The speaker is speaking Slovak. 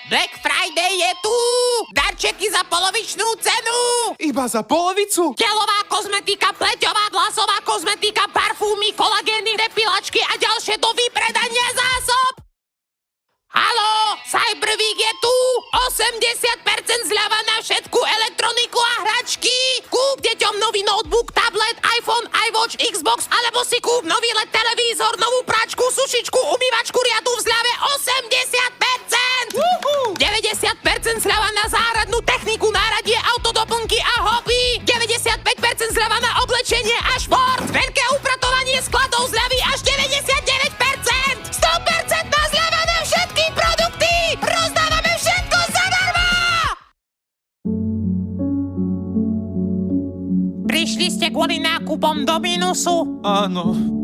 Black Friday je tu! Darčeky za polovičnú cenu! Iba za polovicu? Telová kozmetika, pleťová, vlasová kozmetika, parfúmy, kolagény, depilačky a ďalšie do vypredania zásob! Haló, Cyberweek je tu! 80% zľava na všetku elektroniku a hračky! Kúp deťom nový notebook, tablet, iPhone, iWatch, Xbox, alebo si kúp nový LED televízor, novú práčku, sušičku, umývačku riadu v zľave 80%! 90% zľava na záhradnú techniku, náradie, autodoplnky a hobby! 95% zľava na oblečenie a šport! Veľké upratovanie skladov zľavy až 99%! 100% na zľava na všetky produkty! Rozdávame všetko zadarmo! Prišli ste kvôli nákupom do minusu? Áno.